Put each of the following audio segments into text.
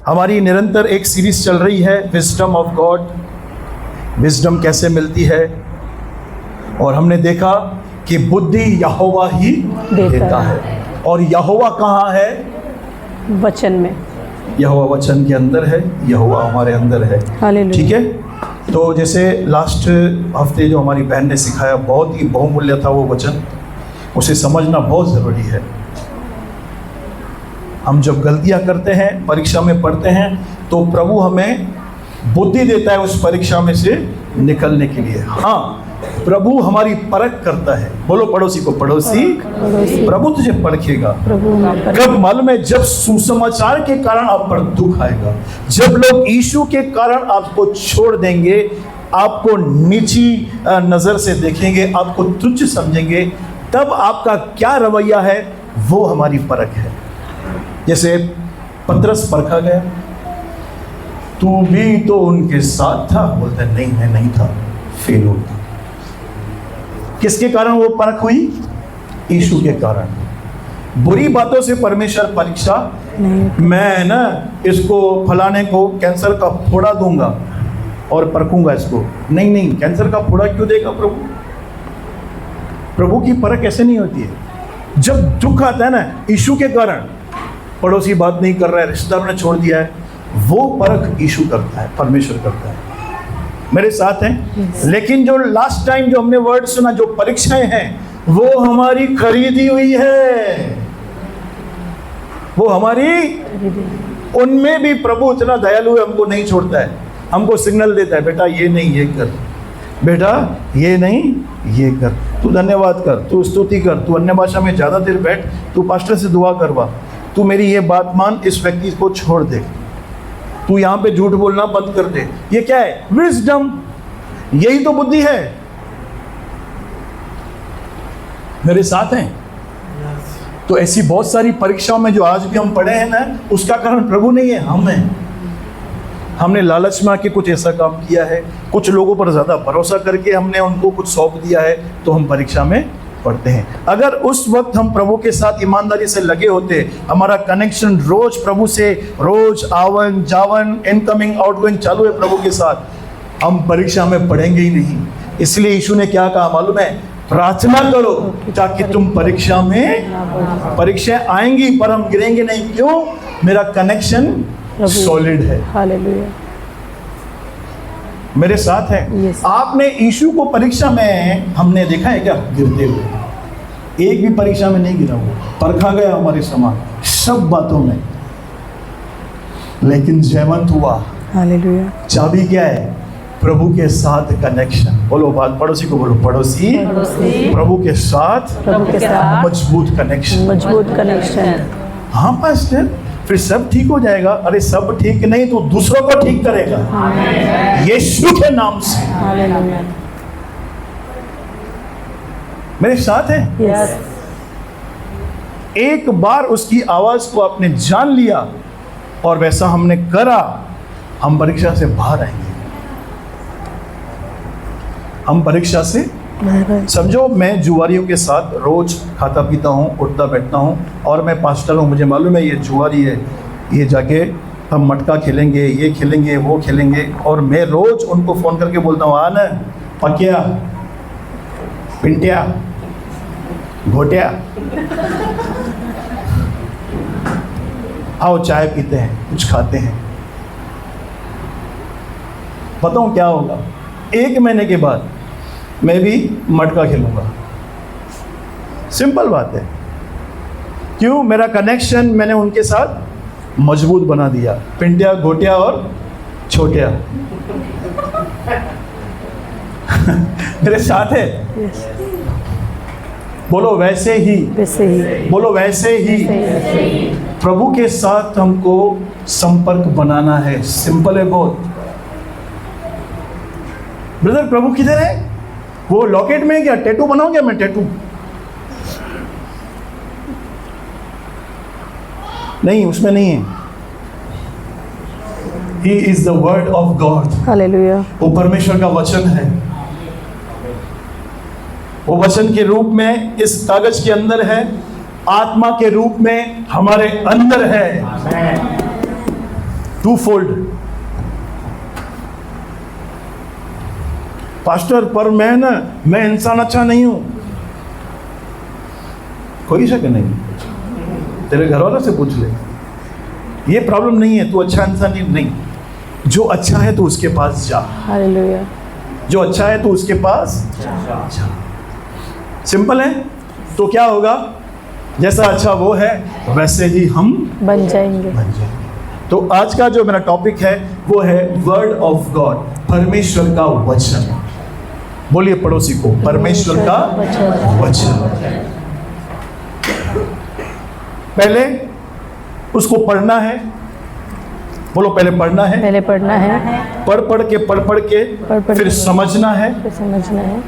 हमारी निरंतर एक सीरीज चल रही है विजडम ऑफ गॉड, विजडम कैसे मिलती है। और हमने देखा कि बुद्धि यहोवा ही देता है। और यहोवा कहाँ है? वचन में। यहोवा वचन के अंदर है, यहोवा हमारे अंदर है। हालेलुया। ठीक है। तो जैसे लास्ट हफ्ते जो हमारी बहन ने सिखाया, बहुत ही बहुमूल्य था वो वचन, उसे समझना बहुत ज़रूरी है। हम जब गलतियां करते हैं, परीक्षा में पढ़ते हैं, तो प्रभु हमें बुद्धि देता है उस परीक्षा में से निकलने के लिए। हाँ, प्रभु हमारी परख करता है। बोलो पड़ोसी को, पड़ोसी प्रभु तुझे परखेगा। कब मालूम है? जब सुसमाचार के कारण आप पर दुख आएगा, जब लोग यीशु के कारण आपको छोड़ देंगे, आपको नीची नजर से देखेंगे, आपको तुच्छ समझेंगे, तब आपका क्या रवैया है, वो हमारी परख है। जैसे पतरस परखा गया, तू भी तो उनके साथ था, बोलता है नहीं, मैं नहीं था, फेल हो गया। किसके कारण वो परख हुई? यीशु के कारण। बुरी बातों से परमेश्वर परीक्षा, मैं ना इसको फलाने को कैंसर का फोड़ा दूंगा और परखूंगा इसको। नहीं नहीं, कैंसर का फोड़ा क्यों देगा प्रभु? प्रभु की परख ऐसे नहीं होती है। जब दुख आता है ना यीशु के कारण, पड़ोसी बात नहीं कर रहा है, रिश्तेदार ने छोड़ दिया है, वो परख यीशु करता है, परमेश्वर करता है। मेरे साथ हैं? लेकिन जो लास्ट टाइम जो हमने वर्ड सुना, जो परीक्षाएं हैं, वो हमारी खरीदी हुई है, वो हमारी, उनमें भी प्रभु इतना दयालु है, हमको नहीं छोड़ता है, हमको सिग्नल देता है, बेटा ये नहीं ये कर, बेटा ये नहीं ये कर, तू धन्यवाद कर, तू स्तुति कर, तू अन्य भाषा में ज़्यादा देर बैठ, तू पास्टर से दुआ करवा, तू मेरी ये बात मान, इस व्यक्ति को छोड़ दे, तू यहाँ पे झूठ बोलना बंद कर दे। ये क्या है? विजडम। यही तो बुद्धि है। मेरे साथ हैं? तो ऐसी बहुत सारी परीक्षाओं में जो आज भी हम पढ़े हैं ना, उसका कारण प्रभु नहीं है, हम हैं। हमने लालच में आके कुछ ऐसा काम किया है, कुछ लोगों पर ज़्यादा भरोसा करके हमने उनको कुछ सौंप दिया है, तो हम परीक्षा में पढ़ते हैं। अगर उस वक्त हम प्रभु के साथ ईमानदारी से लगे होते, हमारा कनेक्शन रोज प्रभु से, रोज आवन जावन, इनकमिंग आउटगोइंग चालू है प्रभु के साथ, हम परीक्षा में पढ़ेंगे ही नहीं। इसलिए यीशु ने क्या कहा मालूम है? प्रार्थना करो ताकि तुम परीक्षा में, परीक्षाएं आएंगी पर हम गिरेंगे नहीं। क्यों? मेरा कनेक्शन सॉलिड है। हालेलुया। मेरे साथ है? yes. आपने यीशु को परीक्षा में हमने देखा है क्या गिरते हुए? एक भी परीक्षा में नहीं गिरा हुआ, परखा गया हमारे समान सब बातों में, लेकिन जयवंत हुआ। हालेलुया। चाबी क्या है? प्रभु के साथ कनेक्शन। बोलो बात, पड़ोसी को बोलो, पड़ोसी प्रभु के साथ मजबूत कनेक्शन, मजबूत कनेक्शन। हाँ पास्टर, फिर सब ठीक हो जाएगा। अरे सब ठीक नहीं तो दूसरों को ठीक करेगा यीशु के नाम से। मेरे साथ है? yes. एक बार उसकी आवाज को आपने जान लिया और वैसा हमने करा, हम परीक्षा से बाहर आएंगे। हम परीक्षा से समझो, मैं जुआरियों के साथ रोज खाता पीता हूँ, उठता बैठता हूँ, और मैं पास्टर हूँ, मुझे मालूम है ये जुआरी है, ये जाके हम मटका खेलेंगे, ये खेलेंगे, वो खेलेंगे, और मैं रोज उनको फ़ोन करके बोलता हूँ, आ न पकिया, पिंटिया, घोटिया, आओ चाय पीते हैं, कुछ खाते हैं। बताऊँ क्या होगा? 1 महीने के बाद मैं भी मटका खेलूंगा। सिंपल बात है। क्यों? मेरा कनेक्शन मैंने उनके साथ मजबूत बना दिया। पिंटिया, घोटिया और छोटिया मेरे साथ है? yes. बोलो वैसे ही, बोलो वैसे ही प्रभु के साथ हमको संपर्क बनाना है। सिंपल है बहुत। ब्रदर प्रभु किधर है? वो लॉकेट में है क्या? टैटू बनाऊं क्या मैं? टैटू नहीं, उसमें नहीं है। He is the word of God. Hallelujah. वो परमेश्वर का वचन है। वो वचन के रूप में इस कागज के अंदर है, आत्मा के रूप में हमारे अंदर है। To fold. पास्टर पर मैं इंसान अच्छा नहीं हूं। कोई शक नहीं, तेरे घर वालों से पूछ ले, ये प्रॉब्लम नहीं है, तू अच्छा इंसान नहीं। जो अच्छा है तो उसके पास जा, हालेलुया। जो अच्छा है तो उसके पास जा। सिंपल है। तो क्या होगा, जैसा अच्छा वो है वैसे ही हम बन जाएंगे। बन जाएंगे। तो आज का जो मेरा टॉपिक है वो है वर्ड ऑफ गॉड, परमेश्वर का वचन। बोलिए पड़ोसी को, परमेश्वर का वचन। पहले उसको पढ़ना है। बोलो, पहले पढ़ना है। पहले पढ़ना है, पढ़ पढ़ के फिर के समझना है। फिर समझना है,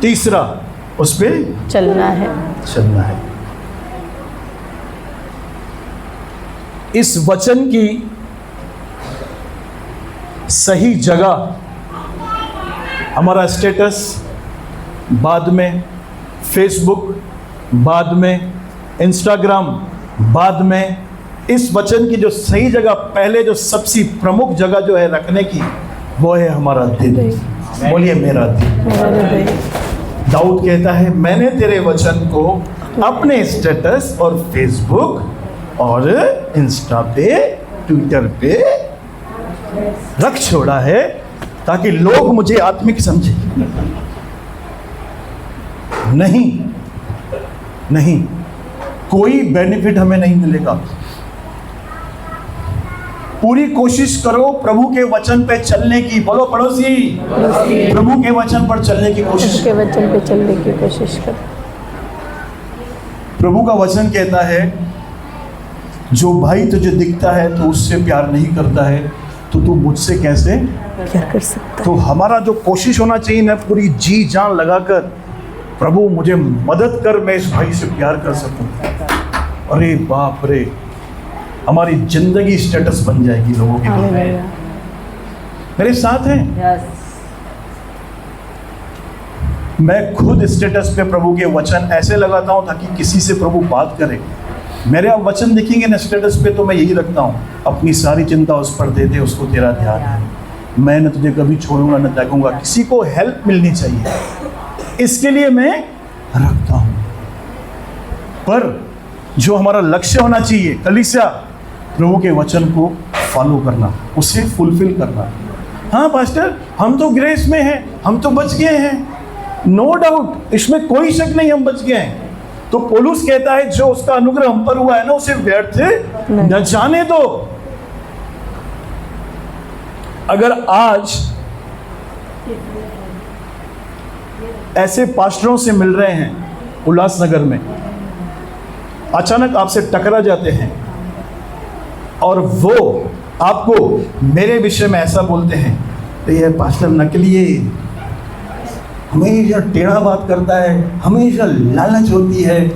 तीसरा उस पे चलना है। चलना है। इस वचन की सही जगह हमारा स्टेटस, बाद में फेसबुक, बाद में इंस्टाग्राम, बाद में इस वचन की जो सही जगह, पहले जो सबसे प्रमुख जगह जो है रखने की, वो है हमारा दिल। बोलिए मेरा दिल। दाऊद कहता है, मैंने तेरे वचन को अपने स्टेटस और फेसबुक और इंस्टा पे, ट्विटर पे रख छोड़ा है ताकि लोग मुझे आत्मिक समझे। नहीं, कोई बेनिफिट हमें नहीं मिलेगा। पूरी कोशिश करो प्रभु के वचन पे चलने की। बोलो पड़ोसी, प्रभु के वचन पर चलने की कोशिश। उसके वचन पे चलने की कोशिश कर। प्रभु का वचन कहता है, जो भाई तुझे दिखता है तो उससे प्यार नहीं करता है, तो तू मुझसे कैसे क्या कर सकता तो हमारा जो कोशिश होना चाहिए ना, पूरी जी जान लगाकर, प्रभु मुझे मदद कर, मैं इस भाई से प्यार कर सकूं। अरे बाप रे, हमारी जिंदगी स्टेटस बन जाएगी लोगों के लिए। हालेलुया। मेरे साथ हैं। मैं खुद स्टेटस पे प्रभु के वचन ऐसे लगाता हूं ताकि किसी से प्रभु बात करे। मेरे आप वचन दिखेंगे ना स्टेटस पे, तो मैं यही रखता हूं, अपनी सारी चिंता उस पर दे दे, उसको तेरा ध्यान है, मैं न तुझे कभी छोड़ूंगा न त्यागूंगा। किसी को हेल्प मिलनी चाहिए, इसके लिए मैं रखता हूं। पर जो हमारा लक्ष्य होना चाहिए, कलीसिया, प्रभु के वचन को फॉलो करना, उसे फुलफिल करना। हाँ पास्टर, हम तो ग्रेस में हैं, हम तो बच गए हैं। नो डाउट, इसमें कोई शक नहीं, हम बच गए हैं। तो पौलुस कहता है, जो उसका अनुग्रह हम पर हुआ है ना, उसे व्यर्थ न जाने दो। अगर आज ऐसे पास्टरों से मिल रहे हैं उल्लासनगर में, अचानक आपसे टकरा जाते हैं और वो आपको मेरे विषय में ऐसा बोलते हैं, तो ये पास्टर नकली है, हमेशा टेढ़ा बात करता है, हमेशा लालच होती है,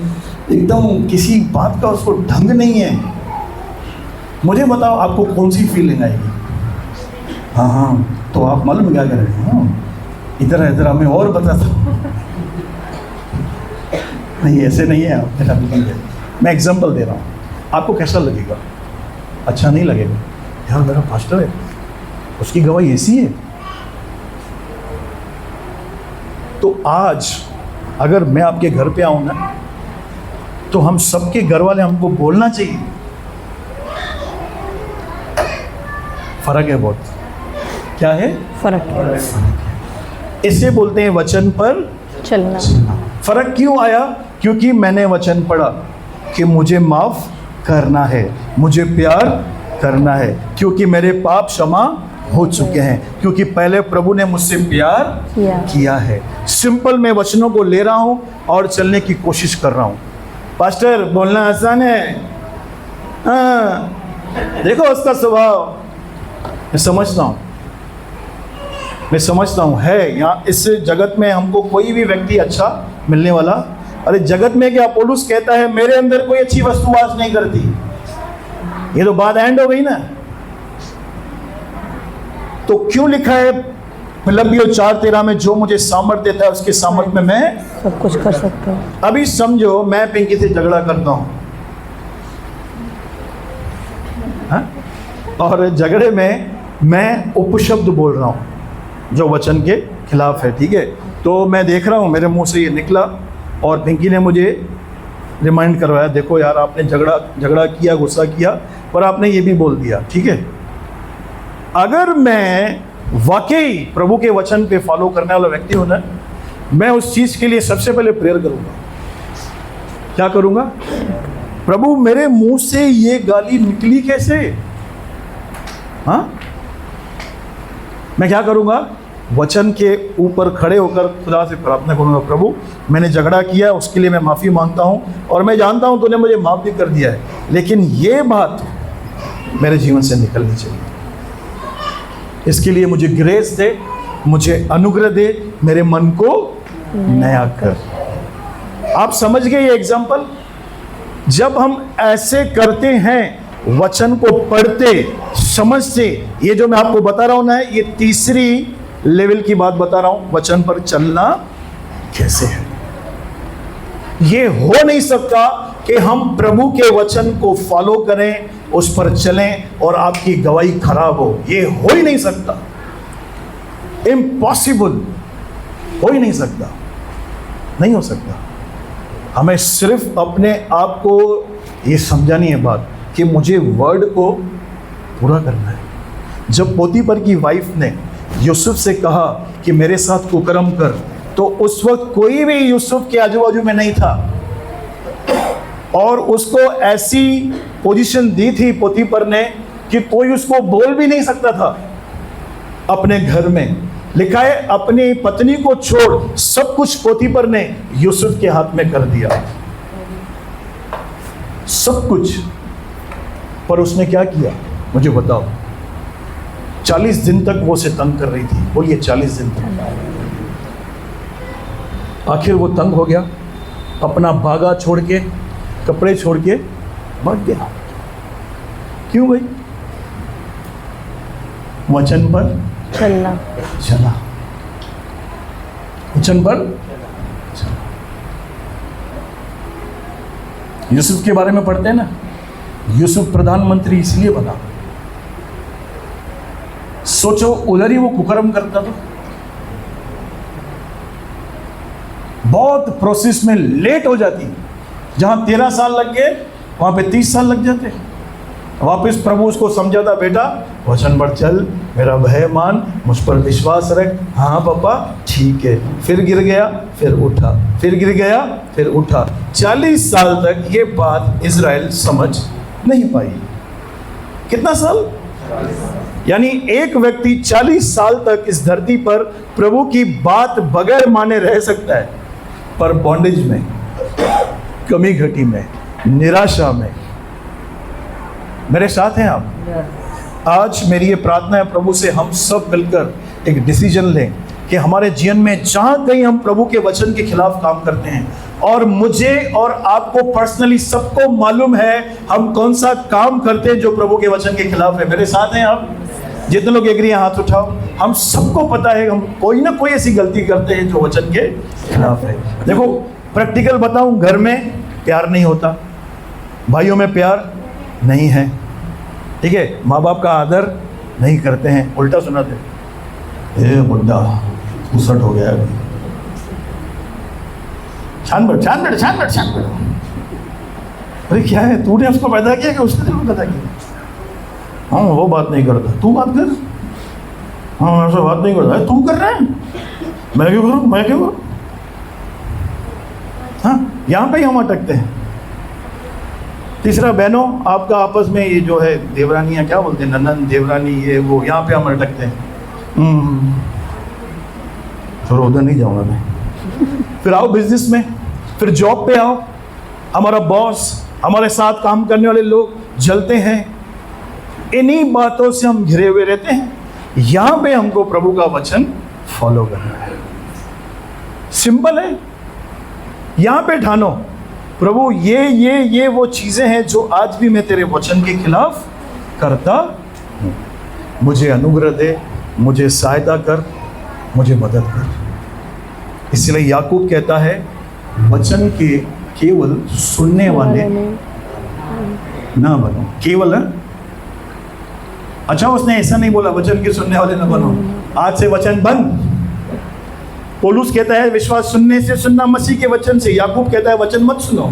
एकदम किसी बात का उसको ढंग नहीं है। मुझे बताओ आपको कौन सी फीलिंग आएगी? हाँ, तो आप मालूम क्या कर रहे हो, इधर हमें और बताता। नहीं, ऐसे नहीं है आप, मेरा बिल्कुल है। मैं एग्जांपल दे रहा हूँ, आपको कैसा लगेगा? अच्छा नहीं लगेगा। यार मेरा पास्टर है, उसकी गवाही ऐसी है। तो आज अगर मैं आपके घर पे आऊं ना, तो हम सबके घर वाले हमको बोलना चाहिए। फर्क है बहुत। क्या है फर्क? इसे बोलते हैं वचन पर चलना। फर्क क्यों आया? क्योंकि मैंने वचन पढ़ा कि मुझे माफ करना है, मुझे प्यार करना है, क्योंकि मेरे पाप क्षमा हो चुके हैं, क्योंकि पहले प्रभु ने मुझसे प्यार किया है। सिंपल, मैं वचनों को ले रहा हूं और चलने की कोशिश कर रहा हूं। पास्टर बोलना आसान है, हाँ, देखो उसका स्वभाव। मैं समझता हूं है यहाँ इस जगत में हमको कोई भी व्यक्ति अच्छा मिलने वाला। अरे जगत में क्या, पौलुस कहता है मेरे अंदर कोई अच्छी वस्तु वास नहीं करती। ये तो बात एंड हो गई ना। तो क्यों लिखा है फिलिप्पियों 4:13 में, जो मुझे सामर्थ देता है उसके सामर्थ में मैं सब कुछ कर सकते हैं। अभी समझो मैं पिंकी से झगड़ा करता हूं, हाँ? और झगड़े में मैं उपशब्द बोल रहा हूँ जो वचन के खिलाफ है, ठीक है। तो मैं देख रहा हूँ मेरे मुंह से ये निकला और पिंकी ने मुझे रिमाइंड करवाया, देखो यार आपने झगड़ा किया, गुस्सा किया, पर आपने ये भी बोल दिया, ठीक है। अगर मैं वाकई प्रभु के वचन पे फॉलो करने वाला व्यक्ति हूं ना, मैं उस चीज के लिए सबसे पहले प्रेयर करूंगा। क्या करूंगा? प्रभु मेरे मुंह से ये गाली निकली कैसे? हाँ, मैं क्या करूंगा? वचन के ऊपर खड़े होकर खुदा से प्रार्थना करूंगा, प्रभु मैंने झगड़ा किया, उसके लिए मैं माफ़ी मांगता हूं और मैं जानता हूं तूने मुझे माफ़ भी कर दिया है, लेकिन ये बात मेरे जीवन से निकलनी चाहिए। इसके लिए मुझे ग्रेस दे, मुझे अनुग्रह दे, मेरे मन को नया कर। आप समझ गए ये एग्जाम्पल? जब हम ऐसे करते हैं, वचन को पढ़ते समझते, ये जो मैं आपको बता रहा हूं ना, ये तीसरी लेवल की बात बता रहा हूं, वचन पर चलना कैसे है। ये हो नहीं सकता कि हम प्रभु के वचन को फॉलो करें, उस पर चलें और आपकी गवाही खराब हो। ये हो ही नहीं सकता, इम्पॉसिबल, हो ही नहीं सकता, नहीं हो सकता। हमें सिर्फ अपने आप को ये समझानी है बात कि मुझे वर्ड को पूरा करना है। जब पोतीफर की वाइफ ने यूसुफ से कहा कि मेरे साथ कुकर्म कर, तो उस वक्त कोई भी यूसुफ के आजू बाजू में नहीं था और उसको ऐसी पोजीशन दी थी पोतीफर ने कि कोई उसको बोल भी नहीं सकता था। अपने घर में लिखा है, अपनी पत्नी को छोड़ सब कुछ पोतीफर ने यूसुफ के हाथ में कर दिया, सब कुछ। पर उसने क्या किया मुझे बताओ? 40 दिन तक वो उसे तंग कर रही थी। बोलिए 40 दिन तक। आखिर वो तंग हो गया, अपना बागा छोड़ के, कपड़े छोड़ के भाग गया। क्यों भाई? वचन पर चलना, चला, वचन पर चला। यूसुफ के बारे में पढ़ते हैं ना, यूसुफ प्रधानमंत्री इसलिए बना, सोचो उधर ही वो कुकर्म करता था, बहुत प्रोसेस में लेट हो जाती। जहां 13 साल लग गए वहां पे 30 साल लग जाते। वापस प्रभु उसको समझाता, बेटा वचन पर चल, मेरा भय मान, मुझ पर विश्वास रख। हाँ पापा ठीक है। फिर गिर गया, फिर उठा, फिर गिर गया, फिर उठा। 40 साल तक ये बात इजराइल समझ नहीं पाई। कितना साल? यानी एक व्यक्ति 40 साल तक इस धरती पर प्रभु की बात बगैर माने रह सकता है, पर बॉन्डेज में, कमी घटी में, निराशा में। मेरे साथ हैं आप? आज मेरी ये प्रार्थना है प्रभु से, हम सब मिलकर एक डिसीजन लें कि हमारे जीवन में जहां कहीं हम प्रभु के वचन के खिलाफ काम करते हैं, और मुझे और आपको पर्सनली सबको मालूम है हम कौन सा काम करते हैं जो प्रभु के वचन के खिलाफ है। मेरे साथ हैं आप? जितने लोग एग्री हैं हाथ उठाओ। हम सबको पता है हम कोई ना कोई ऐसी गलती करते हैं जो वचन के खिलाफ है। देखो प्रैक्टिकल बताऊं, घर में प्यार नहीं होता, भाइयों में प्यार नहीं है, ठीक है, माँ बाप का आदर नहीं करते हैं, उल्टा सुनाते, ए बुड्ढा उसट हो गया अभी, छान बैठ। अरे क्या है, तूने उसको पैदा किया कि उसने तेरे को पैदा किया? हाँ वो बात नहीं करता, तू बात कर। हाँ ऐसा बात नहीं करता, तू कर रहा है, मैं क्यों करूँ, मैं क्यों करूँ? हाँ, यहाँ पे ही हम अटकते हैं। तीसरा, बहनों आपका आपस में ये जो है देवरानियाँ क्या बोलते हैं, ननन देवरानी, ये वो, यहाँ पे हम अटकते हैं। फिर उधर नहीं जाऊँगा मैं। फिर आओ बिजनेस में, फिर जॉब पे आओ, हमारा बॉस, हमारे साथ काम करने वाले लोग जलते हैं, इन्हीं बातों से हम घिरे हुए रहते हैं। यहाँ पे हमको प्रभु का वचन फॉलो करना है, सिंपल है। यहाँ पे ठानो, प्रभु ये वो चीज़ें हैं जो आज भी मैं तेरे वचन के खिलाफ करता हूँ, मुझे अनुग्रह दे, मुझे सहायता कर, मुझे मदद कर। इसलिए याकूब कहता है, वचन के केवल सुनने वाले ना बनो, केवल अच्छा, उसने ऐसा नहीं बोला वचन के सुनने वाले न बनो, आज से वचन बंद। पौलुस कहता है विश्वास सुनने से, सुनना मसीह के वचन से। याकूब कहता है वचन मत सुनो।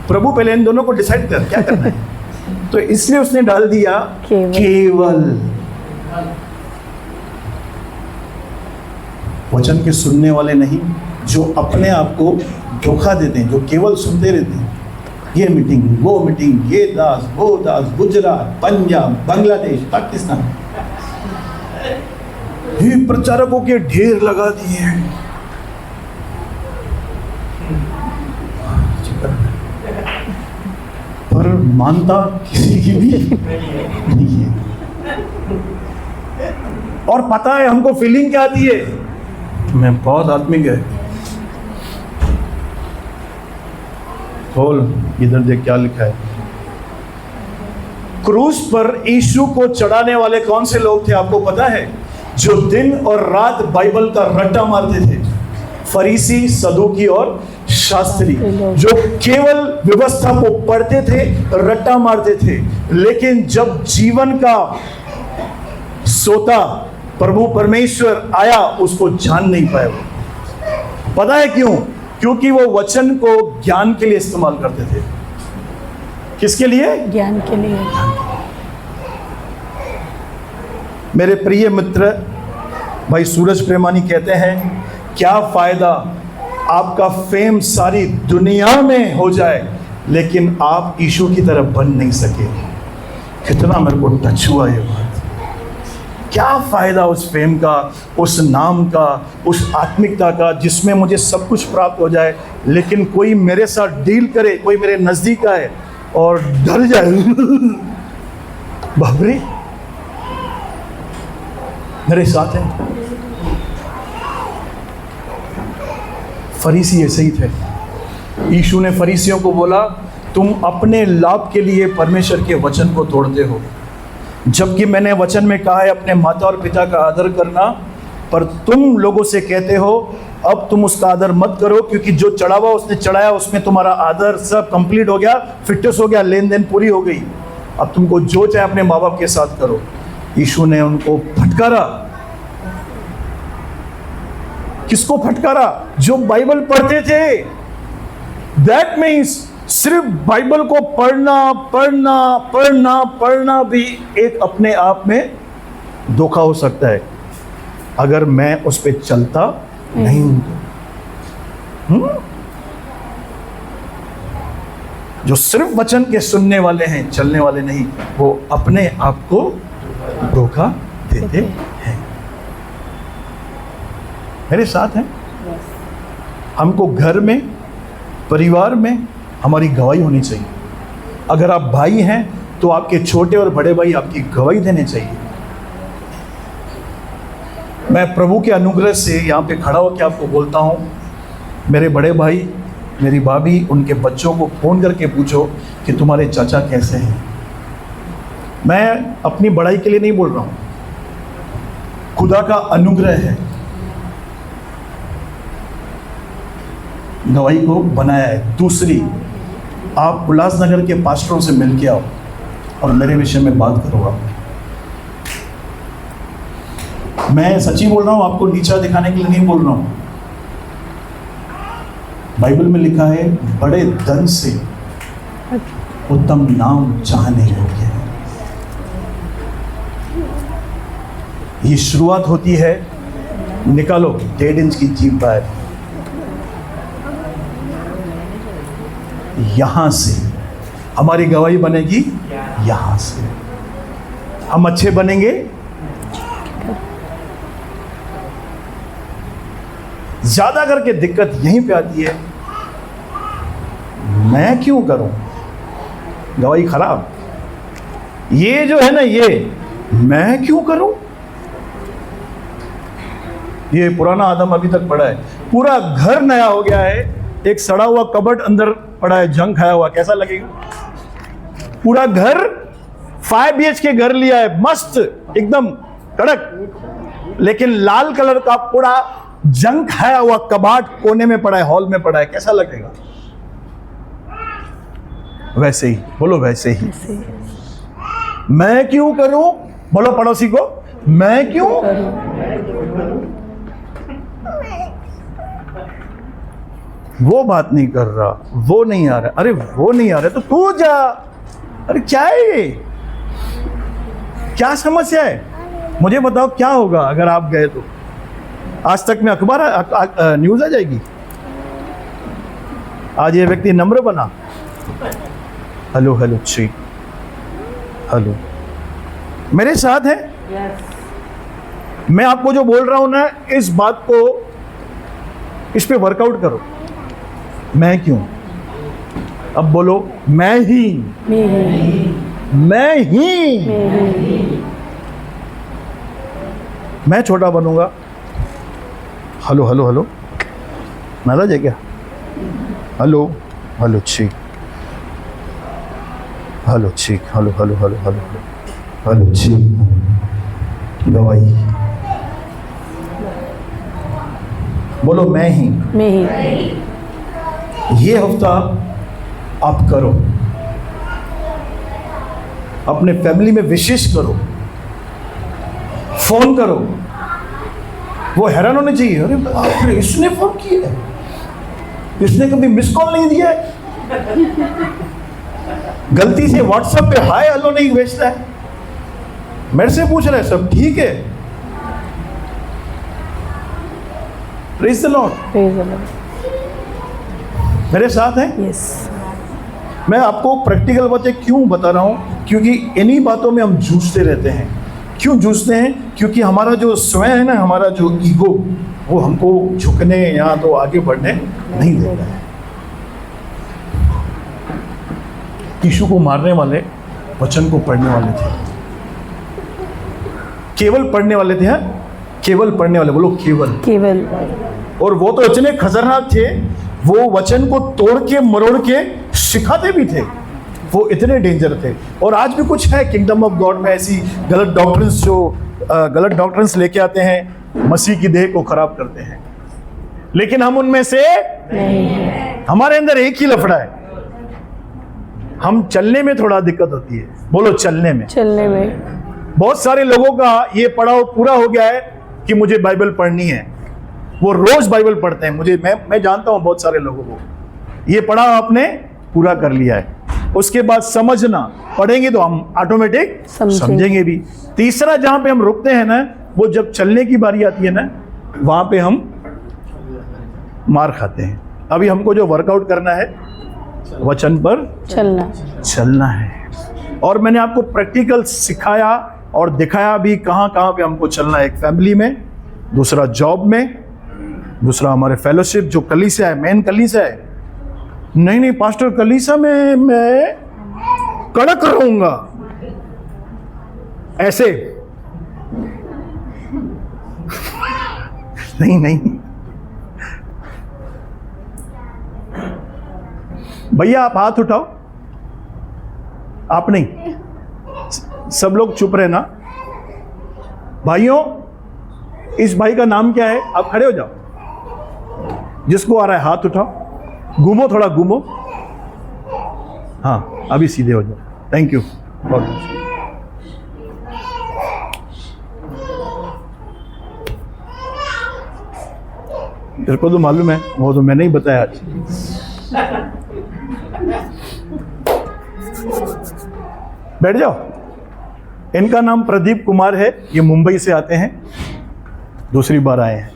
प्रभु पहले इन दोनों को डिसाइड कर क्या करना है। तो इसलिए उसने डाल दिया केवल। वचन के सुनने वाले नहीं, जो अपने आप को धोखा देते हैं, जो केवल सुनते रहते हैं, ये मीटिंग, वो मीटिंग, ये दास, वो दास, गुजरात, पंजाब, बांग्लादेश, पाकिस्तान, ये प्रचारकों के ढेर लगा दिए हैं। पर मानता किसी की भी नहीं है। और पता है हमको फीलिंग क्या आती है, मैं बहुत आत्मिक है। खोल, इधर देख क्या लिखा है। क्रूस पर यीशु को चढ़ाने वाले कौन से लोग थे आपको पता है? जो दिन और रात बाइबल का रट्टा मारते थे। फरीसी, सदूकी और शास्त्री, जो केवल व्यवस्था को पढ़ते थे, रट्टा मारते थे, लेकिन जब जीवन का सोता प्रभु परमेश्वर आया उसको जान नहीं पाए। वो पता है क्यों? क्योंकि वो वचन को ज्ञान के लिए इस्तेमाल करते थे। किसके लिए? ज्ञान के लिए। मेरे प्रिय मित्र भाई सूरज प्रेमानी कहते हैं, क्या फायदा आपका फेम सारी दुनिया में हो जाए लेकिन आप यीशु की तरह बन नहीं सके। कितना मेरे को टच हुआ ये बात। क्या फायदा उस फेम का, उस नाम का, उस आत्मिकता का जिसमें मुझे सब कुछ प्राप्त हो जाए, लेकिन कोई मेरे साथ डील करे, कोई मेरे नजदीक आए और डर जाए। बाबरे मेरे साथ है। फरीसी ऐसे ही थे। यीशु ने फरीसियों को बोला, तुम अपने लाभ के लिए परमेश्वर के वचन को तोड़ते हो, जबकि मैंने वचन में कहा है अपने माता और पिता का आदर करना, पर तुम लोगों से कहते हो अब तुम उसका आदर मत करो, क्योंकि जो चढ़ावा उसने चढ़ाया उसमें तुम्हारा आदर सब कंप्लीट हो गया, फिटनेस हो गया, लेन देन पूरी हो गई। अब तुमको जो चाहे अपने माँ बाप के साथ करो। यीशु ने उनको फटकारा। किसको फटकारा? जो बाइबल पढ़ते थे। दैट मीन्स सिर्फ बाइबल को पढ़ना पढ़ना पढ़ना पढ़ना भी एक अपने आप में धोखा हो सकता है, अगर मैं उस पर चलता नहीं हूं। जो सिर्फ वचन के सुनने वाले हैं, चलने वाले नहीं, वो अपने आप को धोखा देते हैं। मेरे साथ हैं। हमको घर में, परिवार में हमारी गवाही होनी चाहिए। अगर आप भाई हैं तो आपके छोटे और बड़े भाई आपकी गवाही देने चाहिए। मैं प्रभु के अनुग्रह से यहाँ पे खड़ा होकर आपको बोलता हूँ, मेरे बड़े भाई, मेरी भाभी, उनके बच्चों को फ़ोन करके पूछो कि तुम्हारे चाचा कैसे हैं। मैं अपनी बड़ाई के लिए नहीं बोल रहा हूँ, खुदा का अनुग्रह है, गवाही को बनाया है। दूसरी, आप उल्लासनगर के पास्टरों से मिल के आओ और मेरे विषय में बात करो। आप, मैं सच्ची बोल रहा हूँ, आपको नीचा दिखाने के लिए नहीं बोल रहा हूँ। बाइबल में लिखा है, बड़े धन से उत्तम नाम चाहने योग्य है। ये शुरुआत होती है, निकालो 1.5 इंच की जीभ बाहर, यहां से हमारी गवाही बनेगी। यहां से हम अच्छे बनेंगे। ज्यादा करके दिक्कत यहीं पे आती है, मैं क्यों करूं गवाही खराब, ये जो है ना, ये मैं क्यों करूं। ये पुराना आदम अभी तक पड़ा है, पूरा घर नया हो गया है, एक सड़ा हुआ कबर्ड अंदर पड़ा है, जंग खाया हुआ, कैसा लगेगा। पूरा घर 5 BHK घर लिया है, मस्त एकदम कड़क, लेकिन लाल कलर का पूरा जंग खाया हुआ कबाड़ कोने में पड़ा है, हॉल में पड़ा है, कैसा लगेगा। वैसे ही बोलो, वैसे ही मैं क्यों करूं बोलो पड़ोसी को, मैं क्यों? वो बात नहीं कर रहा, वो नहीं आ रहा, अरे वो नहीं आ रहा तो तू जा। अरे क्या है ये? क्या समस्या है? मुझे बताओ क्या होगा अगर आप गए तो? आज तक में अखबार न्यूज आ जाएगी। आज ये व्यक्ति नम्र बना। हेलो हेलो श्री, हेलो, मेरे साथ है। मैं आपको जो बोल रहा हूं ना, इस बात को, इस पे वर्कआउट करो। मैं क्यों? अब बोलो, मैं ही, मैं ही, मैं छोटा बनूंगा। हेलो हेलो हेलो, नाराज है क्या? हेलो हेलो ठीक, हेलो ठीक, hello hello hello hello hello ठीक, गवाही बोलो, मैं ही। ये हफ्ता आप करो, अपने फैमिली में विशेष करो, फोन करो। वो हैरान होने चाहिए, अरे बाप रे, इसने फोन किया है, इसने कभी मिस कॉल नहीं दिया है, गलती से व्हाट्सएप पे हाय हेलो नहीं भेजता है, मेरे से पूछ रहा है सब ठीक है। Praise the Lord. मेरे साथ हैं? यस। मैं आपको प्रैक्टिकल बातें क्यों बता रहा हूं? क्योंकि इन्हीं बातों में हम जूझते रहते हैं। क्यों जूझते हैं? क्योंकि हमारा जो स्वयं है ना, हमारा जो ईगो, वो हमको झुकने या तो आगे बढ़ने नहीं देता है। यीशु को मारने वाले वचन को पढ़ने वाले थे, केवल पढ़ने वाले थे। हाँ, केवल पढ़ने वाले, बोलो केवल। और वो तो इतने खतरनाक थे, वो वचन को तोड़ के मरोड़ के सिखाते भी थे, वो इतने डेंजर थे। और आज भी कुछ है किंगडम ऑफ गॉड में ऐसी गलत डॉक्ट्रिन्स, जो गलत डॉक्ट्रिन्स लेके आते हैं, मसीह की देह को खराब करते हैं। लेकिन हम उनमें से नहीं, हमारे अंदर एक ही लफड़ा है, हम चलने में थोड़ा दिक्कत होती है। बोलो चलने में। बहुत सारे लोगों का ये पड़ाव पूरा हो गया है कि मुझे बाइबल पढ़नी है, वो रोज बाइबल पढ़ते हैं। मैं जानता हूं बहुत सारे लोगों को ये पड़ाव आपने पूरा कर लिया है। उसके बाद समझना, पढ़ेंगे तो हम ऑटोमेटिक समझेंगे भी। तीसरा जहां पे हम रुकते हैं ना, वो जब चलने की बारी आती है ना, वहां पे हम मार खाते हैं। अभी हमको जो वर्कआउट करना है, वचन पर चलना है। और मैंने आपको प्रैक्टिकल सिखाया और दिखाया भी कहां कहां पे हमको चलना है। एक फैमिली में, दूसरा जॉब में, दूसरा हमारे फेलोशिप जो कलीसिया है, मेन कलीसिया है। नहीं पास्टर, कलीसिया में मैं कड़क रहूंगा, ऐसे नहीं भैया, आप हाथ उठाओ। आप नहीं, सब लोग चुप रहना। भाइयों, इस भाई का नाम क्या है? आप खड़े हो जाओ, जिसको आ रहा है हाथ उठाओ, घूमो, थोड़ा घूमो। हाँ, अभी सीधे हो जाओ। Thank you. तेरे को तो मालूम है, वो तो मैंने ही बताया आज। बैठ जाओ। इनका नाम प्रदीप कुमार है, ये मुंबई से आते हैं, दूसरी बार आए हैं।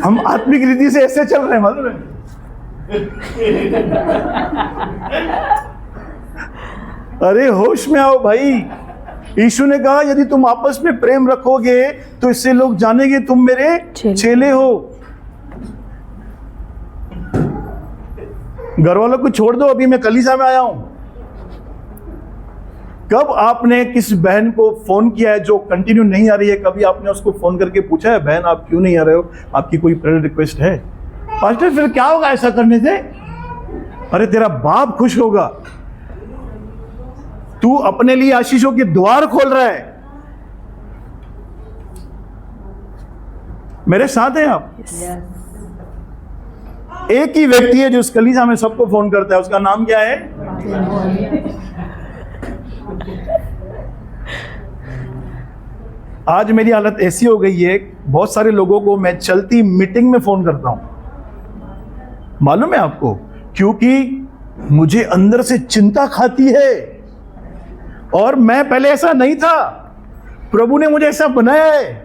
हम आत्मिक रीति से ऐसे चल रहे हैं, मालूम है? अरे होश में आओ भाई। यीशु ने कहा, यदि तुम आपस में प्रेम रखोगे तो इससे लोग जानेंगे तुम मेरे चेले हो। घर वालों को छोड़ दो, अभी मैं कलीसिया में आया हूं। कब आपने किस बहन को फोन किया है जो कंटिन्यू नहीं आ रही है? कभी आपने उसको फोन करके पूछा है, बहन आप क्यों नहीं आ रहे हो, आपकी कोई प्रेयर रिक्वेस्ट है? पास्टर फिर क्या होगा ऐसा करने से? अरे तेरा बाप खुश होगा, तू अपने लिए आशीषों के द्वार खोल रहा है। मेरे साथ हैं आप? एक ही व्यक्ति है जो इस कलीसिया में सबको फोन करता है, उसका नाम क्या है? आज मेरी हालत ऐसी हो गई है, बहुत सारे लोगों को मैं चलती मीटिंग में फोन करता हूं, मालूम है आपको? क्योंकि मुझे अंदर से चिंता खाती है, और मैं पहले ऐसा नहीं था, प्रभु ने मुझे ऐसा बनाया है।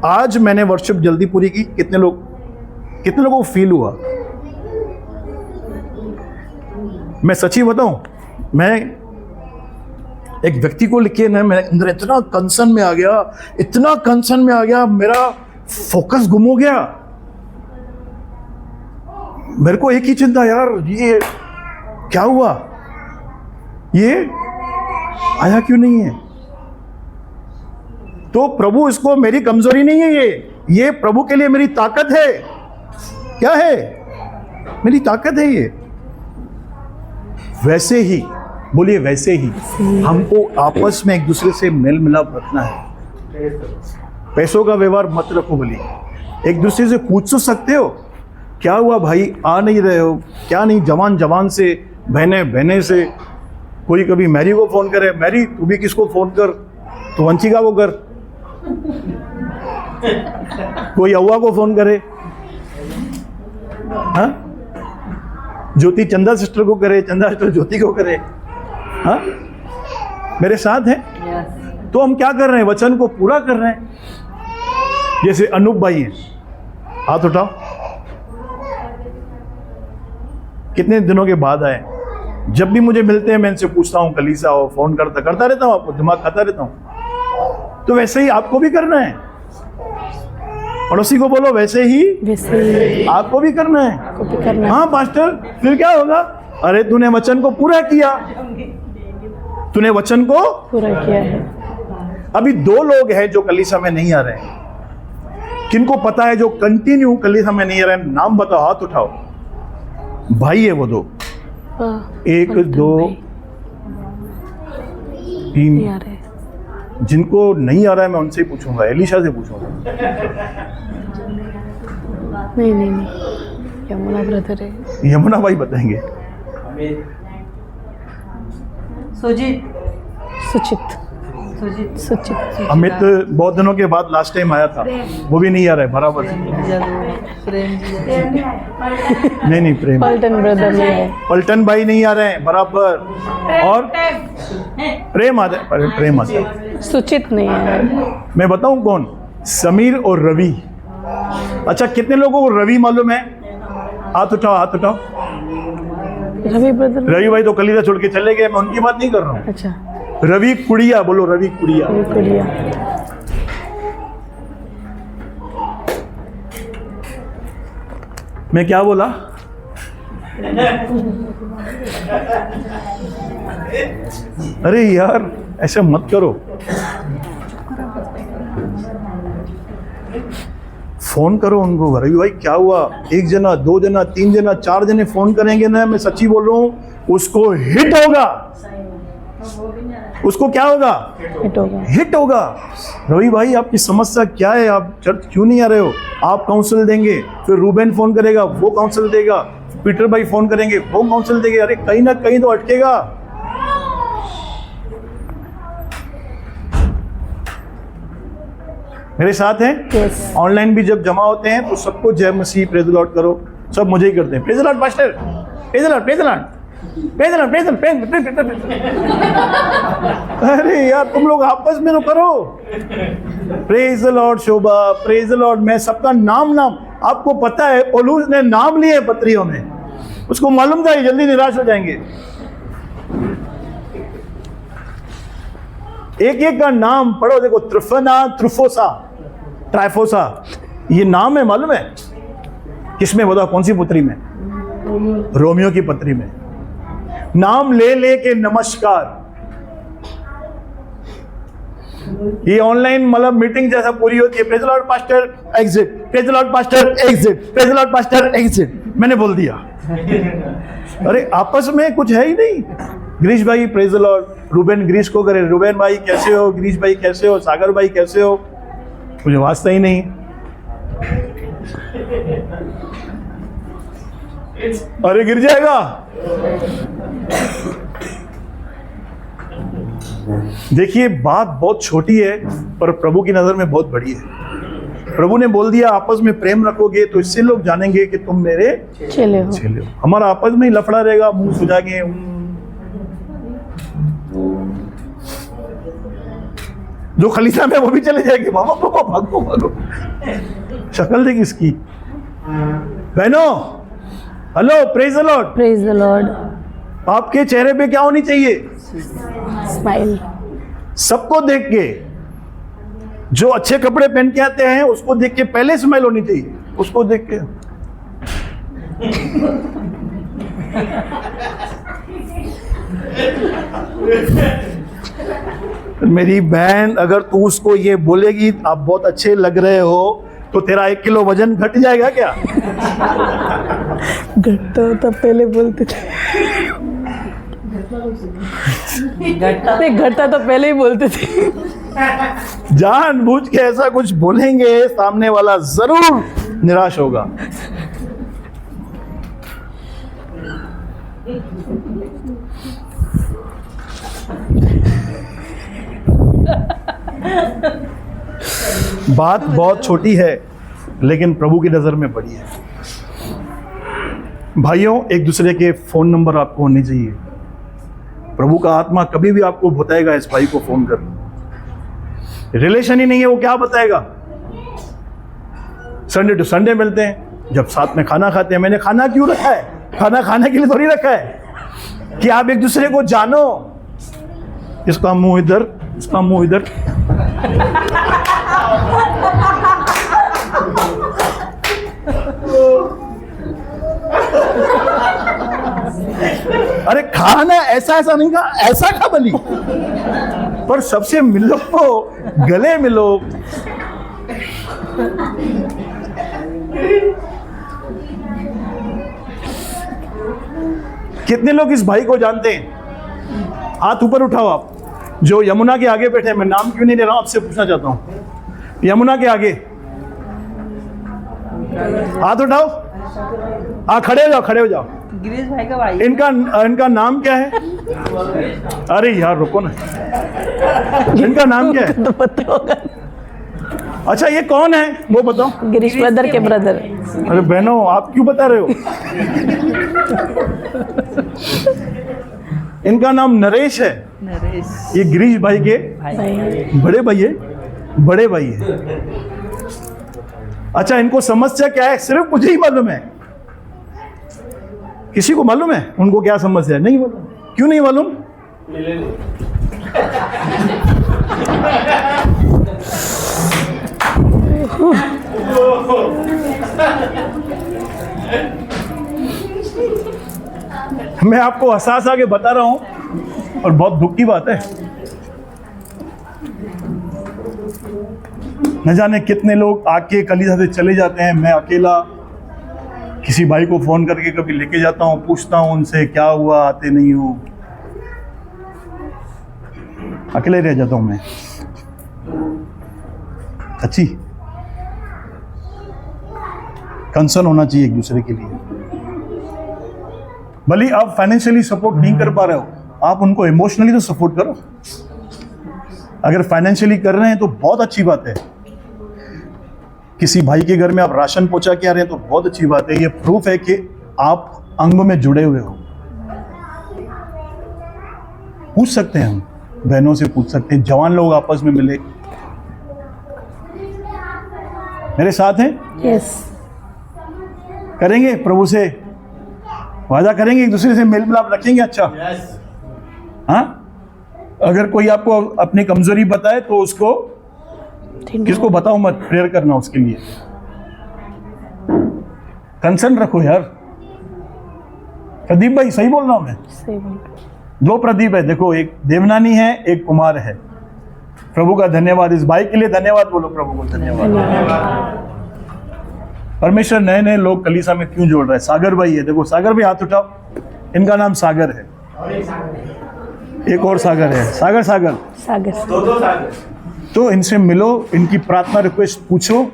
आज मैंने वर्शिप जल्दी पूरी की। कितने लोगों को फील हुआ? मैं सच्ची बताऊं, मैं एक व्यक्ति को लिखे ना, मैं अंदर इतना कंसर्न में आ गया, मेरा फोकस गुम हो गया। मेरे को एक ही चिंता, यार ये क्या हुआ, ये आया क्यों नहीं है? तो प्रभु, इसको मेरी कमजोरी नहीं है, ये प्रभु के लिए मेरी ताकत है। क्या है? मेरी ताकत है ये। वैसे ही बोलिए, वैसे ही हमको आपस में एक दूसरे से मेल मिलाप रखना है। पैसों का व्यवहार मत रखो। बोलिए, एक दूसरे से पूछ तो सकते हो, क्या हुआ भाई, आ नहीं रहे हो, क्या नहीं? जवान से, बहने से, कोई कभी मैरी को फोन करे, मैरी तू भी किसको फोन कर, तो वंशिका को कर, कोई अव्वा को फोन करे, हाँ, ज्योति चंदा सिस्टर को करे, चंदा सिस्टर ज्योति को करे, हाँ, मेरे साथ है। तो हम क्या कर रहे हैं? वचन को पूरा कर रहे हैं। जैसे अनूप भाई हैं, हाथ उठाओ, कितने दिनों के बाद आए। जब भी मुझे मिलते हैं मैं इनसे पूछता हूँ, कलीसिया हो, फोन करता रहता हूँ, आपको दिमाग खाता रहता हूँ। तो वैसे ही आपको भी करना है। पड़ोसी को बोलो, वैसे ही आपको भी करना है। हाँ पास्टर, फिर क्या होगा? अरे तूने वचन को पूरा किया, तूने वचन को पूरा किया है। अभी 2 लोग हैं जो कलीसिया में नहीं आ रहे हैं। किनको पता है जो कंटिन्यू कलीसिया में नहीं आ रहे हैं? नाम बताओ, हाथ उठाओ। भाई है वो 2, 1 2 3। जिनको नहीं आ रहा है मैं उनसे ही पूछूंगा, एलिशा से पूछूंगा। नहीं, यमुना ब्रदर है। यमुना भाई बताएंगे। सुचित। अमित बहुत दिनों के बाद लास्ट टाइम आया था, वो भी नहीं आ रहा है बराबर। नहीं प्रेम, पलटन ब्रदर नहीं है, पलटन भाई नहीं आ रहे हैं बराबर। और प्रेम आ जाए, प्रेम आ जाए। सुचित नहीं है। मैं बताऊं कौन? समीर और रवि। अच्छा, कितने लोगों को रवि मालूम है? हाथ उठाओ। रवि ब्रदर, रवि भाई तो कलीसिया छोड़ के चले गए, मैं उनकी बात नहीं कर रहा हूँ। अच्छा, रवि कुड़िया, बोलो रवि कुड़िया। मैं क्या बोला? अरे यार ऐसा मत करो। फोन करो उनको, रवि भाई क्या हुआ? 1 जना, 2 जना, 3 जना, 4 जने फोन करेंगे ना, मैं सच्ची बोल रहा हूँ, उसको हिट होगा। उसको क्या होगा? हिट होगा। रवि भाई आपकी समस्या क्या है? आप चर्च क्यों नहीं आ रहे हो? आप काउंसिल देंगे, फिर रूबेन फोन करेगा, वो काउंसिल देगा, पीटर भाई फोन करेंगे, वो काउंसिल देंगे। अरे कहीं ना कहीं तो अटकेगा। मेरे साथ हैं? ऑनलाइन भी जब जमा होते हैं तो सबको जय मसीह, प्रेज द लॉर्ड करो। सब मुझे ही करते हैं, praise the Lord pastor, praise the Lord, praise the Lord, praise the Lord, praise the Lord. अरे यार तुम लोग आपस में तो करो। Praise the Lord Shobha, praise the Lord. मैं सबका नाम आपको पता है, पौलुस ने नाम लिए पत्रियों में, उसको मालूम था ये जल्दी निराश हो जाएंगे। एक का नाम पढ़ो, देखो, त्रिफना, त्रुफोसा, ट्राइफोसा, ये नाम है, मालूम है किसमें? बताओ कौन सी पुत्री में? रोमियो की पत्री में। नाम ले के नमस्कार। ये ऑनलाइन मतलब मीटिंग जैसा पूरी होती है, praise the Lord pastor exit, praise the Lord pastor exit, praise the Lord pastor exit. मैंने बोल दिया। अरे आपस में कुछ है ही नहीं। ग्रीश भाई praise the Lord, Reuben Grish को करे, रूबेन भाई कैसे हो, ग्रीश भाई कैसे हो, सागर भाई कैसे हो, मुझे वास्ता ही नहीं। अरे गिर जाएगा। देखिए बात बहुत छोटी है पर प्रभु की नजर में बहुत बड़ी है। प्रभु ने बोल दिया आपस में प्रेम रखोगे तो इससे लोग जानेंगे कि तुम मेरे चले हो। चेले हो। हमारा आपस में ही लफड़ा रहेगा, मुंह सुझा के जो खलीसा में वो भी चले जाएंगे, मामा पापा भागो भागो। शक्ल देख इसकी। बहनों hello, praise the Lord. Praise the Lord. आपके चेहरे पे क्या होनी चाहिए? स्माइल। सबको देख के, जो अच्छे कपड़े पहन के आते हैं उसको देख के पहले स्माइल होनी चाहिए। उसको देख के मेरी बहन, अगर तू उसको ये बोलेगी आप बहुत अच्छे लग रहे हो तो तेरा 1 किलो वजन घट जाएगा क्या? घटता तो पहले बोलते थे। घटता तो पहले ही बोलते थे। जानबूझ के ऐसा कुछ बोलेंगे सामने वाला जरूर निराश होगा। बात बहुत छोटी है लेकिन प्रभु की नजर में बड़ी है। भाइयों, एक दूसरे के फोन नंबर आपको होने चाहिए। प्रभु का आत्मा कभी भी आपको बताएगा इस भाई को फोन कर। रिलेशन ही नहीं है वो क्या बताएगा? संडे टू संडे मिलते हैं, जब साथ में खाना खाते हैं। मैंने खाना क्यों रखा है? खाना खाने के लिए थोड़ी रखा है कि आप एक दूसरे को जानो। इसका मुंह इधर, इसका मुंह इधर। अरे खाना ऐसा ऐसा नहीं खा, ऐसा खा बली, पर सबसे मिलो, गले मिलो। कितने लोग इस भाई को जानते हैं? हाथ ऊपर उठाओ आप जो यमुना के आगे बैठे हैं। मैं नाम क्यों नहीं ले रहा हूं, आपसे पूछना चाहता हूं। यमुना के आगे हाथ उठाओ। हाँ, खड़े हो जाओ, खड़े हो जाओ। गिरीश भाई का भाई। इनका नाम क्या है? अरे यार रुको ना, इनका नाम क्या है? तो पता होगा। अच्छा ये कौन है वो बताओ। गिरीश ब्रदर के ब्रदर। अरे बहनों आप क्यों बता रहे हो? इनका नाम नरेश है। नरेश। ये गिरीश भाई के भाई। बड़े भाई है, बड़े भाई है। अच्छा इनको समस्या क्या है सिर्फ मुझे ही मालूम है? किसी को मालूम है उनको क्या समस्या है? नहीं मालूम। क्यों नहीं मालूम? मैं आपको हंसा हंसा के बता रहा हूं और बहुत दुख की बात है। न जाने कितने लोग आके कलीसिया से चले जाते हैं। मैं अकेला किसी भाई को फोन करके कभी लेके जाता हूँ, पूछता हूँ उनसे क्या हुआ, आते नहीं हो। अकेले रह जाता हूँ मैं। अच्छी कंसर्न होना चाहिए एक दूसरे के लिए। भले आप फाइनेंशियली सपोर्ट नहीं कर पा रहे हो, आप उनको इमोशनली तो सपोर्ट करो। अगर फाइनेंशियली कर रहे हैं तो बहुत अच्छी बात है। किसी भाई के घर में आप राशन पहुंचा के आ रहे हैं तो बहुत अच्छी बात है। ये प्रूफ है कि आप अंग में जुड़े हुए हो। पूछ सकते हैं, हम बहनों से पूछ सकते हैं, जवान लोग आपस में मिले। मेरे साथ हैं? यस। करेंगे प्रभु से वादा करेंगे, एक दूसरे से मेल मिलाप रखेंगे। अच्छा हाँ, अगर कोई आपको अपनी कमजोरी बताए तो उसको किसको बताओ मत, प्रेयर करना उसके लिए। कंसर्न रखो यार। प्रदीप भाई सही बोल रहा हूं मैं? सही बोल। 2 प्रदीप है, देखो एक देवनानी है, एक कुमार है। प्रभु का धन्यवाद इस भाई के लिए। धन्यवाद बोलो प्रभु को, धन्यवाद। परमेश्वर नए नए लोग कलीसिया में क्यों जोड़ रहे हैं। सागर भाई है, देखो सागर भाई हाथ उठाओ। इनका नाम सागर है। एक और सागर है, सागर सागर। सागर। दो सागर। तो इनसे मिलो, इनकी प्रार्थना रिक्वेस्ट पूछो।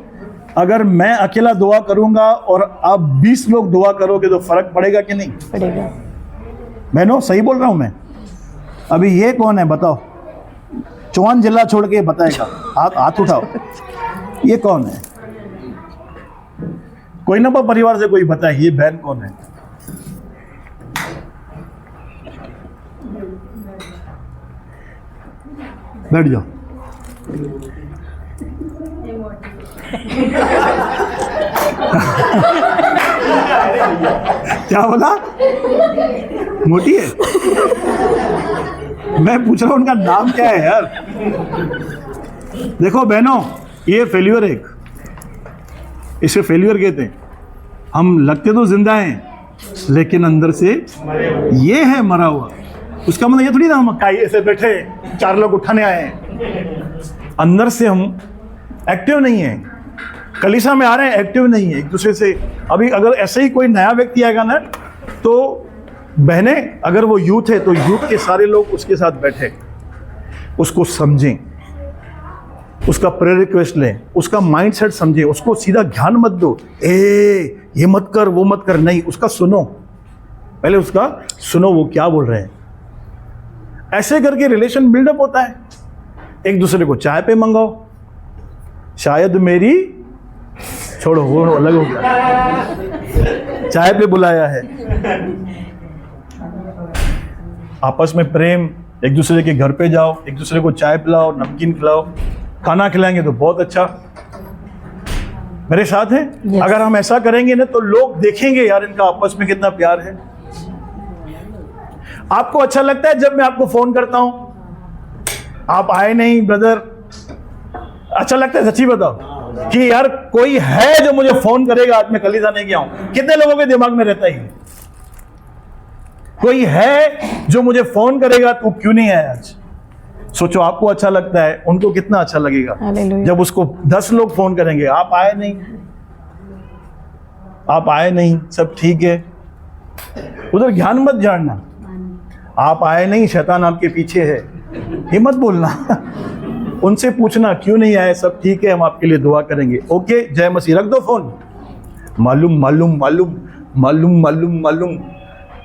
अगर मैं अकेला दुआ करूंगा और आप 20 लोग दुआ करोगे तो फर्क पड़ेगा कि नहीं पड़ेगा। बहनों? सही बोल रहा हूं मैं? अभी ये कौन है बताओ? चौहान जिला छोड़ के बताएगा, हाथ उठाओ। ये कौन है? कोई ना परिवार से कोई बताए ये बहन कौन है? बैठ जाओ। क्या बोला? मोटी है? मैं पूछ रहा हूं उनका नाम क्या है यार? देखो बहनों, ये फेल्यूर है, इसे फेल्यूर कहते हैं। हम लगते तो जिंदा हैं लेकिन अंदर से ये है मरा हुआ। उसका मतलब ये थोड़ी ना हम ऐसे बैठे 4 लोग उठाने आए हैं। अंदर से हम एक्टिव नहीं है, कलीसिया में आ रहे हैं एक्टिव नहीं है एक दूसरे से। अभी अगर ऐसे ही कोई नया व्यक्ति आएगा ना तो बहने, अगर वो यूथ है तो यूथ के सारे लोग उसके साथ बैठे, उसको समझें, उसका प्रेयर रिक्वेस्ट लें, उसका माइंडसेट समझें, उसको सीधा ज्ञान मत दो, ये मत कर वो मत कर, नहीं, उसका सुनो, पहले उसका सुनो वो क्या बोल रहे हैं। ऐसे करके रिलेशन बिल्डअप होता है। एक दूसरे को चाय पे मंगाओ, शायद मेरी छोड़ो वो अलग हो गया, चाय पे बुलाया है। आपस में प्रेम, एक दूसरे के घर पे जाओ, एक दूसरे को चाय पिलाओ, नमकीन खिलाओ, खाना खिलाएंगे तो बहुत अच्छा। मेरे साथ है? Yes. अगर हम ऐसा करेंगे ना तो लोग देखेंगे यार इनका आपस में कितना प्यार है। आपको अच्छा लगता है जब मैं आपको फोन करता हूं, आप आए नहीं ब्रदर, अच्छा लगता है? सच्ची बताओ कि यार कोई है जो मुझे फोन करेगा आज मैं कलीसिया नहीं गया हूं। कितने लोगों के दिमाग में रहता है कोई है जो मुझे फोन करेगा तू क्यों नहीं आया आज? सोचो, आपको अच्छा लगता है, उनको कितना अच्छा लगेगा हालेलुया। जब उसको 10 लोग फोन करेंगे, आप आए नहीं, आप आए नहीं, सब ठीक है। उधर ज्ञान मत जानना, आप आए नहीं, शैतान आपके पीछे है, ये मत बोलना। उनसे पूछना क्यों नहीं आए, सब ठीक है, हम आपके लिए दुआ करेंगे। ओके, जय मसीह, रख दो फोन। मालूम मालूम मालूम मालूम मालूम मालूम,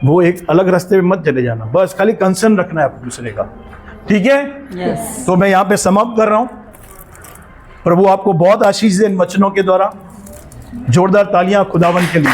वो एक अलग रास्ते में मत चले जाना, बस खाली कंसर्न रखना है दूसरे का, ठीक है? यस। तो मैं यहाँ पे समाप्त कर रहा हूँ। प्रभु आपको बहुत आशीष दे इन वचनों के द्वारा। जोरदार तालियां खुदावन के लिए।